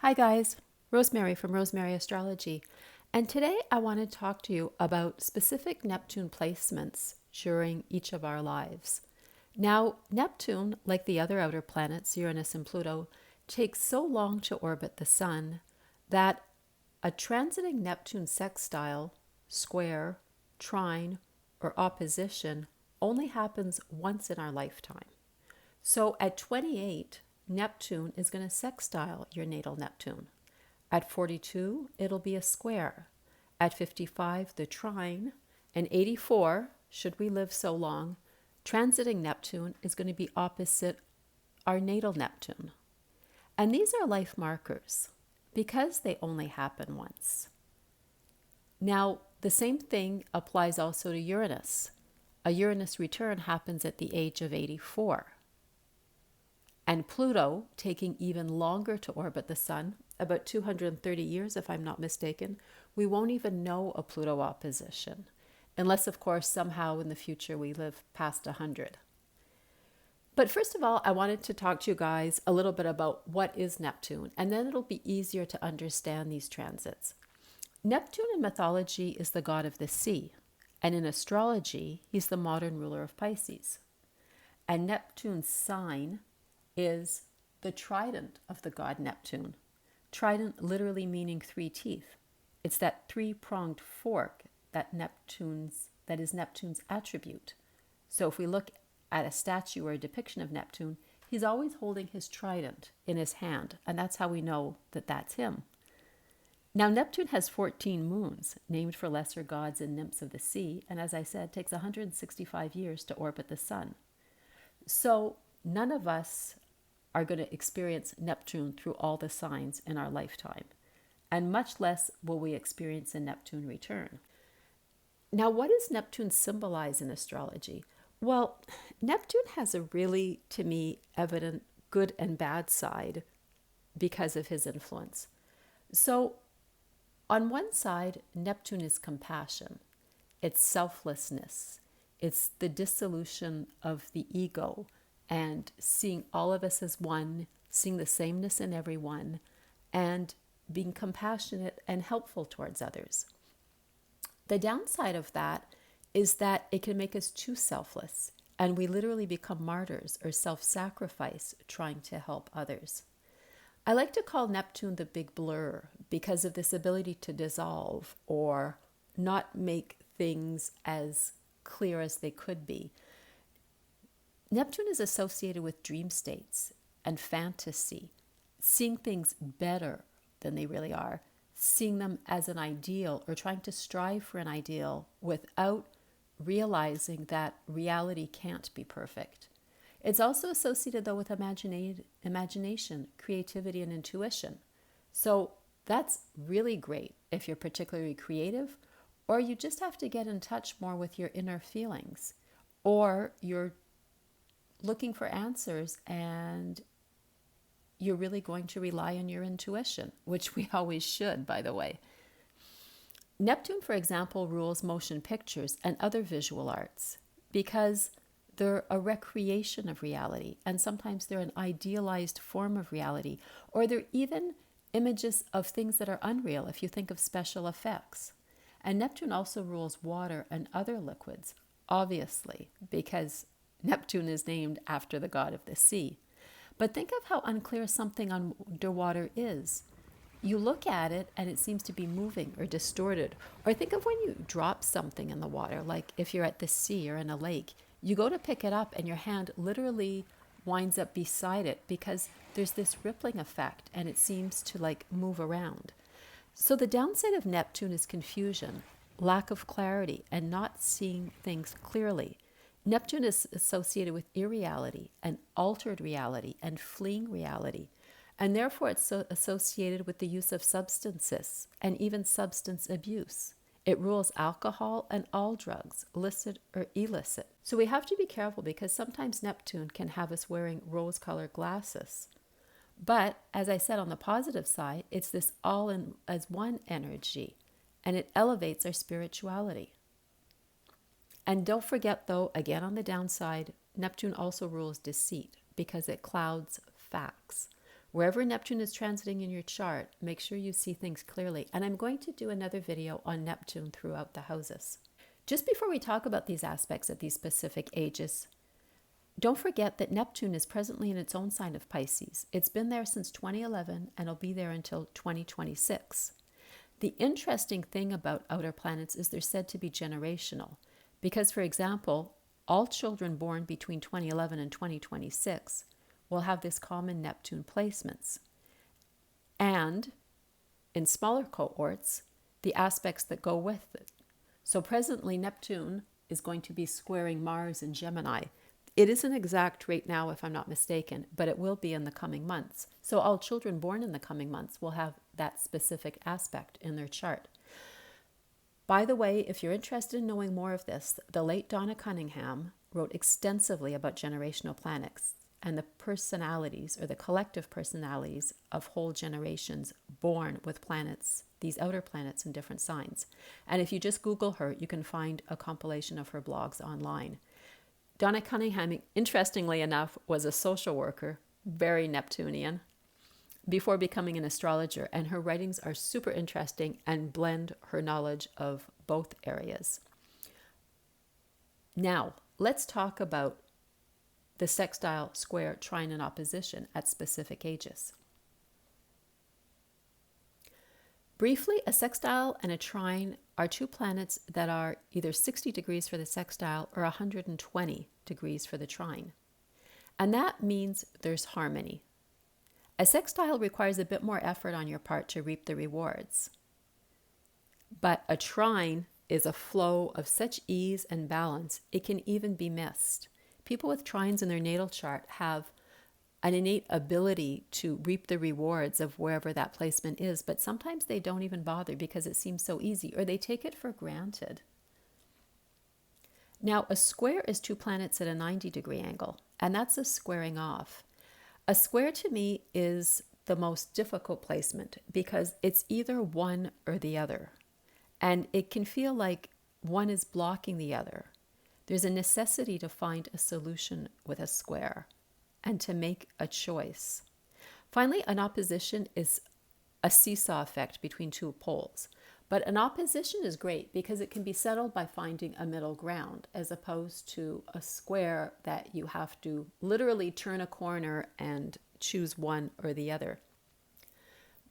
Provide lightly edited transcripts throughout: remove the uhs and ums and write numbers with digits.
Hi guys, Rosemary from Rosemary Astrology, and today I want to talk to you about specific Neptune placements during each of our lives. Now, Neptune, like the other outer planets, Uranus and Pluto, takes so long to orbit the Sun that a transiting Neptune sextile, square, trine, or opposition only happens once in our lifetime. So at 28, Neptune is going to sextile your natal Neptune. At 42, it'll be a square. At 55, the trine. And 84, should we live so long, transiting Neptune is going to be opposite our natal Neptune. And these are life markers because they only happen once. Now, the same thing applies also to Uranus. A Uranus return happens at the age of 84. And Pluto, taking even longer to orbit the Sun, about 230 years if I'm not mistaken, we won't even know a Pluto opposition, unless of course somehow in the future we live past 100. But first of all, I wanted to talk to you guys a little bit about what is Neptune, and then it'll be easier to understand these transits. Neptune in mythology is the god of the sea, and in astrology, he's the modern ruler of Pisces. And Neptune's sign is the trident of the god Neptune. Trident literally meaning three teeth. It's that three-pronged fork that is Neptune's attribute. So if we look at a statue or a depiction of Neptune, he's always holding his trident in his hand, and that's how we know that that's him. Now, Neptune has 14 moons, named for lesser gods and nymphs of the sea, and as I said, takes 165 years to orbit the Sun. So none of us are going to experience Neptune through all the signs in our lifetime, and much less will we experience a Neptune return. Now, what does Neptune symbolize in astrology? Well, Neptune has a really, to me, evident good and bad side because of his influence. So, on one side, Neptune is compassion. It's selflessness. It's the dissolution of the ego and seeing all of us as one, seeing the sameness in everyone, and being compassionate and helpful towards others. The downside of that is that it can make us too selfless, and we literally become martyrs or self-sacrifice trying to help others. I like to call Neptune the big blur because of this ability to dissolve or not make things as clear as they could be. Neptune is associated with dream states and fantasy, seeing things better than they really are, seeing them as an ideal or trying to strive for an ideal without realizing that reality can't be perfect. It's also associated, though, with imagination, creativity, and intuition. So that's really great if you're particularly creative, or you just have to get in touch more with your inner feelings, or you're looking for answers and you're really going to rely on your intuition, which we always should, by the way. Neptune, for example, rules motion pictures and other visual arts because they're a recreation of reality, and sometimes they're an idealized form of reality, or they're even images of things that are unreal if you think of special effects. And Neptune also rules water and other liquids, obviously, because Neptune is named after the god of the sea. But think of how unclear something underwater is. You look at it and it seems to be moving or distorted. Or think of when you drop something in the water, like if you're at the sea or in a lake, you go to pick it up and your hand literally winds up beside it because there's this rippling effect and it seems to move around. So the downside of Neptune is confusion, lack of clarity, and not seeing things clearly. Neptune is associated with irreality and altered reality and fleeing reality, and therefore it's associated with the use of substances and even substance abuse. It rules alcohol and all drugs, licit or illicit. So we have to be careful because sometimes Neptune can have us wearing rose-colored glasses. But as I said, on the positive side, it's this all-in-as-one energy, and it elevates our spirituality. And don't forget, though, again on the downside, Neptune also rules deceit because it clouds facts. Wherever Neptune is transiting in your chart, make sure you see things clearly. And I'm going to do another video on Neptune throughout the houses. Just before we talk about these aspects at these specific ages, don't forget that Neptune is presently in its own sign of Pisces. It's been there since 2011 and it'll be there until 2026. The interesting thing about outer planets is they're said to be generational. Because, for example, all children born between 2011 and 2026 will have this common Neptune placements. And in smaller cohorts, the aspects that go with it. So presently, Neptune is going to be squaring Mars in Gemini. It isn't exact right now, if I'm not mistaken, but it will be in the coming months. So all children born in the coming months will have that specific aspect in their chart. By the way, if you're interested in knowing more of this, the late Donna Cunningham wrote extensively about generational planets and the personalities or the collective personalities of whole generations born with planets, these outer planets in different signs. And if you just Google her, you can find a compilation of her blogs online. Donna Cunningham, interestingly enough, was a social worker, very Neptunian, before becoming an astrologer, and her writings are super interesting and blend her knowledge of both areas. Now, let's talk about the sextile, square, trine, and opposition at specific ages. Briefly, a sextile and a trine are two planets that are either 60 degrees for the sextile or 120 degrees for the trine. And that means there's harmony. A sextile requires a bit more effort on your part to reap the rewards. But a trine is a flow of such ease and balance, it can even be missed. People with trines in their natal chart have an innate ability to reap the rewards of wherever that placement is, but sometimes they don't even bother because it seems so easy, or they take it for granted. Now, a square is two planets at a 90-degree angle, and that's a squaring off. A square to me is the most difficult placement because it's either one or the other, and it can feel like one is blocking the other. There's a necessity to find a solution with a square and to make a choice. Finally, an opposition is a seesaw effect between two poles. But an opposition is great because it can be settled by finding a middle ground, as opposed to a square that you have to literally turn a corner and choose one or the other.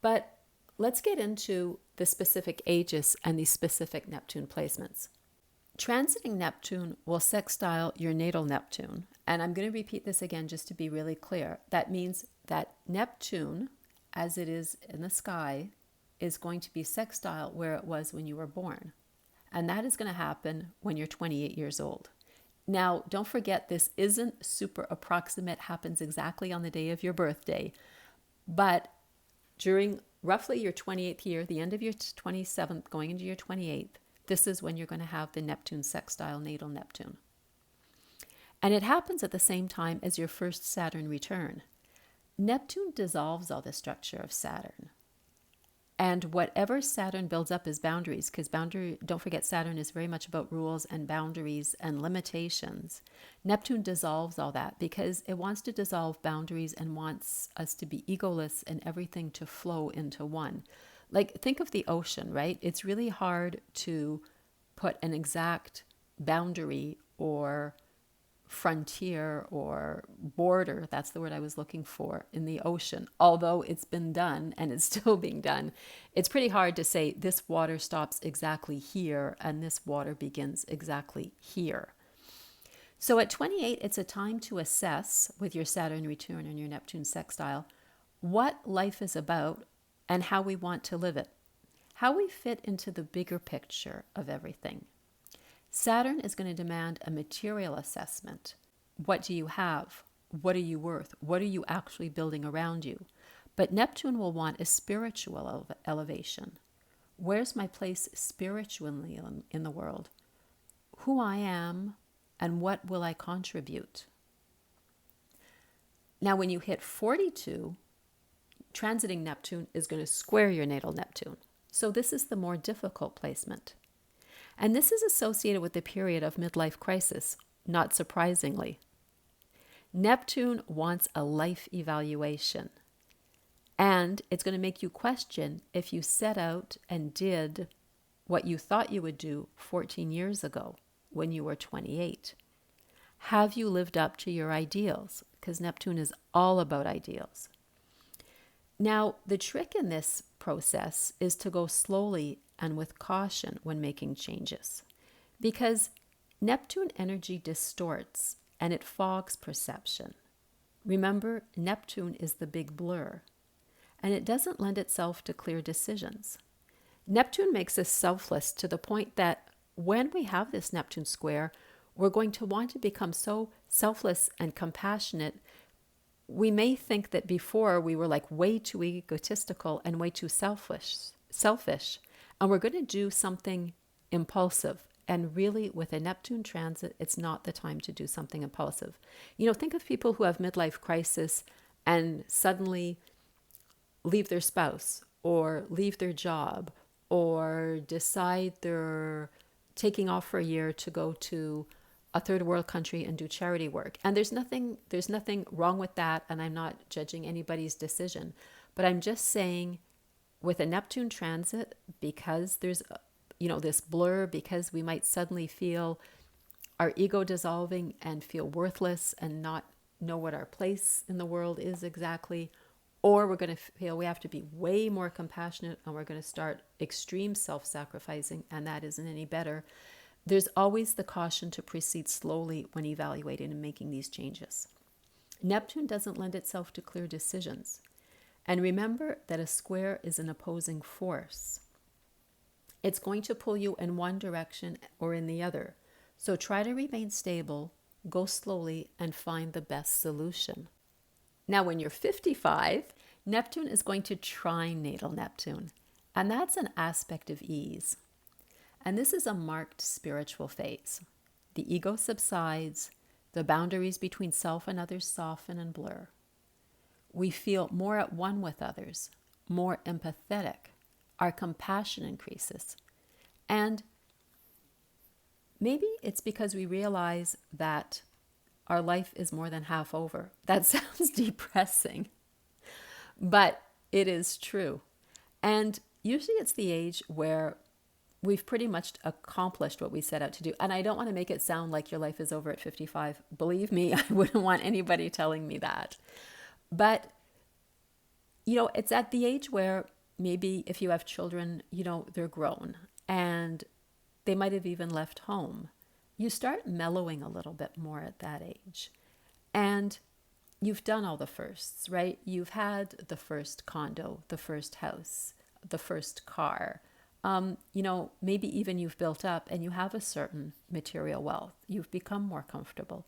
But let's get into the specific ages and these specific Neptune placements. Transiting Neptune will sextile your natal Neptune. And I'm going to repeat this again just to be really clear. That means that Neptune, as it is in the sky, is going to be sextile where it was when you were born. And that is going to happen when you're 28 years old. Now, don't forget, this isn't super approximate, happens exactly on the day of your birthday. But during roughly your 28th year, the end of your 27th, going into your 28th, this is when you're going to have the Neptune sextile natal Neptune. And it happens at the same time as your first Saturn return. Neptune dissolves all the structure of Saturn. And whatever Saturn builds up as boundaries, because don't forget, Saturn is very much about rules and boundaries and limitations. Neptune dissolves all that because it wants to dissolve boundaries and wants us to be egoless and everything to flow into one. Like, think of the ocean, right? It's really hard to put an exact boundary or frontier or border, that's the word I was looking for, in the ocean. Although it's been done and it's still being done, it's pretty hard to say this water stops exactly here and this water begins exactly here. So at 28, it's a time to assess, with your Saturn return and your Neptune sextile, what life is about and how we want to live it, how we fit into the bigger picture of everything. Saturn is going to demand a material assessment. What do you have? What are you worth? What are you actually building around you? But Neptune will want a spiritual elevation. Where's my place spiritually in the world? Who I am and what will I contribute? Now, when you hit 42, transiting Neptune is going to square your natal Neptune. So this is the more difficult placement. And this is associated with the period of midlife crisis, not surprisingly. Neptune wants a life evaluation. And it's going to make you question if you set out and did what you thought you would do 14 years ago when you were 28. Have you lived up to your ideals? Because Neptune is all about ideals. Now, the trick in this process is to go slowly and with caution when making changes, because Neptune energy distorts and it fogs perception. Remember, Neptune is the big blur, and it doesn't lend itself to clear decisions. Neptune makes us selfless to the point that when we have this Neptune square, we're going to want to become so selfless and compassionate. We may think that before we were like way too egotistical and way too selfish, and we're going to do something impulsive. And really, with a Neptune transit, it's not the time to do something impulsive. Think of people who have midlife crisis and suddenly leave their spouse or leave their job or decide they're taking off for a year to go to a third world country and do charity work. And there's nothing wrong with that, and I'm not judging anybody's decision. But I'm just saying, with a Neptune transit, because there's this blur, because we might suddenly feel our ego dissolving and feel worthless and not know what our place in the world is exactly, or we're going to feel we have to be way more compassionate and we're going to start extreme self-sacrificing, and that isn't any better. There's always the caution to proceed slowly when evaluating and making these changes. Neptune doesn't lend itself to clear decisions. And remember that a square is an opposing force. It's going to pull you in one direction or in the other. So try to remain stable, go slowly, and find the best solution. Now, when you're 55, Neptune is going to trine natal Neptune. And that's an aspect of ease. And this is a marked spiritual phase. The ego subsides, the boundaries between self and others soften and blur. We feel more at one with others, more empathetic. Our compassion increases. And maybe it's because we realize that our life is more than half over. That sounds depressing, but it is true. And usually it's the age where we've pretty much accomplished what we set out to do. And I don't want to make it sound like your life is over at 55. Believe me, I wouldn't want anybody telling me that. But, it's at the age where maybe if you have children, they're grown and they might have even left home. You start mellowing a little bit more at that age. And you've done all the firsts, right? You've had the first condo, the first house, the first car. Maybe even you've built up and you have a certain material wealth. You've become more comfortable.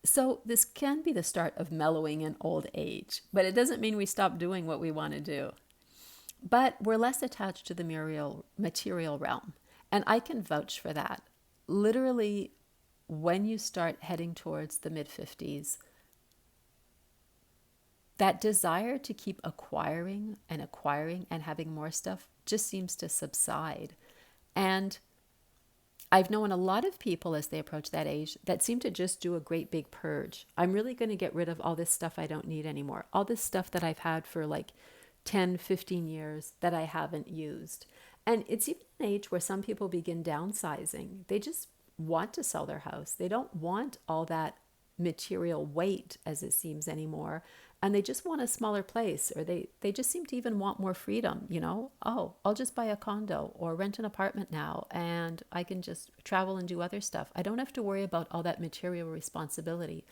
So this can be the start of mellowing in old age, but it doesn't mean we stop doing what we want to do. But we're less attached to the material realm. And I can vouch for that. Literally, when you start heading towards the mid-50s, that desire to keep acquiring and having more stuff just seems to subside. And I've known a lot of people as they approach that age that seem to just do a great big purge. I'm really going to get rid of all this stuff I don't need anymore. All this stuff that I've had for like 10, 15 years that I haven't used. And it's even an age where some people begin downsizing. They just want to sell their house. They don't want all that material weight, as it seems, anymore. And they just want a smaller place, or they just seem to even want more freedom, Oh, I'll just buy a condo or rent an apartment now, and I can just travel and do other stuff. I don't have to worry about all that material responsibility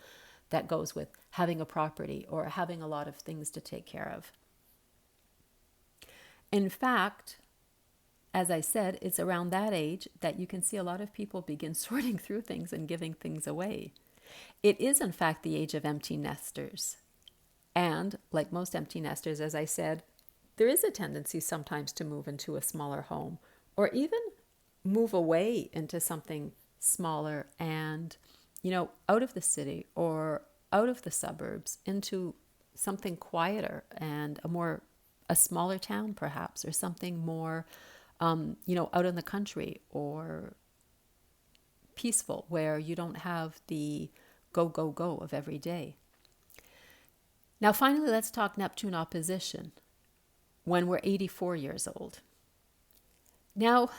that goes with having a property or having a lot of things to take care of. In fact, as I said, it's around that age that you can see a lot of people begin sorting through things and giving things away. It is, in fact, the age of empty nesters. And like most empty nesters, as I said, there is a tendency sometimes to move into a smaller home or even move away into something smaller and, out of the city or out of the suburbs into something quieter and a smaller town perhaps, or something more, out in the country or peaceful, where you don't have the go, go, go of every day. Now, finally, let's talk Neptune opposition when we're 84 years old. Now,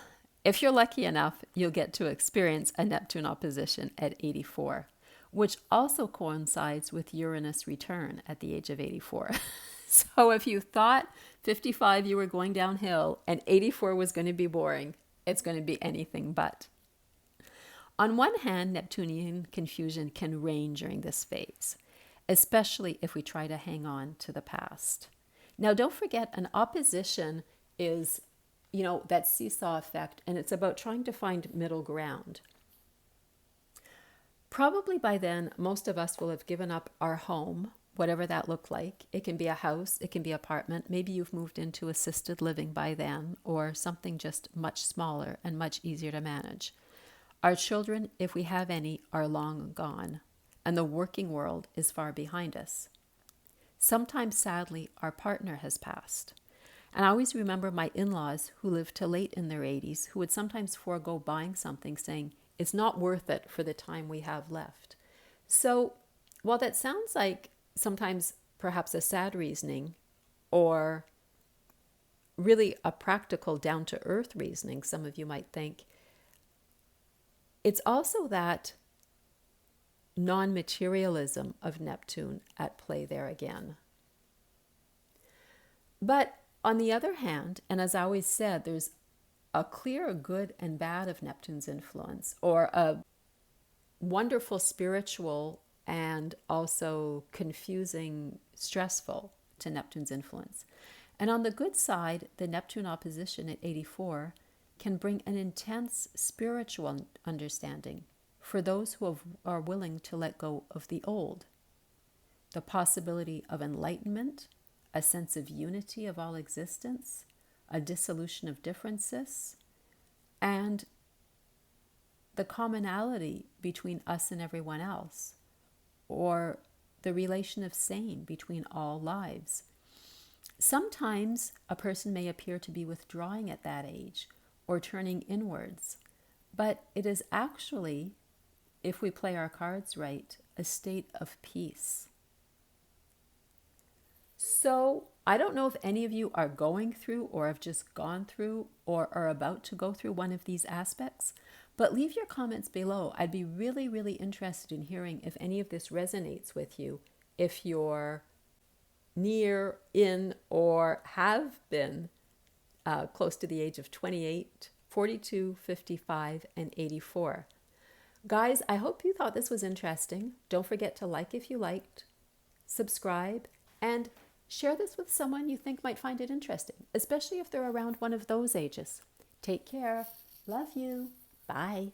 if you're lucky enough, you'll get to experience a Neptune opposition at 84, which also coincides with Uranus return at the age of 84. So if you thought 55 you were going downhill and 84 was going to be boring, it's going to be anything but. On one hand, Neptunian confusion can reign during this phase, especially if we try to hang on to the past. Now, don't forget, an opposition is, that seesaw effect, and it's about trying to find middle ground. Probably by then, most of us will have given up our home, whatever that looked like. It can be a house, it can be an apartment. Maybe you've moved into assisted living by then, or something just much smaller and much easier to manage. Our children, if we have any, are long gone, and the working world is far behind us. Sometimes, sadly, our partner has passed. And I always remember my in-laws who lived till late in their 80s, who would sometimes forego buying something, saying, it's not worth it for the time we have left. So while that sounds like sometimes perhaps a sad reasoning, or really a practical down-to-earth reasoning, some of you might think, it's also that non-materialism of Neptune at play there again. But on the other hand, and as I always said, there's a clear good and bad of Neptune's influence, or a wonderful spiritual and also confusing, stressful to Neptune's influence. And on the good side, the Neptune opposition at 84 can bring an intense spiritual understanding for those who are willing to let go of the old. The possibility of enlightenment, a sense of unity of all existence, a dissolution of differences, and the commonality between us and everyone else, or the relation of same between all lives. Sometimes a person may appear to be withdrawing at that age or turning inwards, but it is actually, if we play our cards right, a state of peace. So I don't know if any of you are going through or have just gone through or are about to go through one of these aspects, but leave your comments below. I'd be really, really interested in hearing if any of this resonates with you, if you're near, in, or have been close to the age of 28, 42, 55, and 84. Guys, I hope you thought this was interesting. Don't forget to like if you liked, subscribe, and share this with someone you think might find it interesting, especially if they're around one of those ages. Take care. Love you. Bye.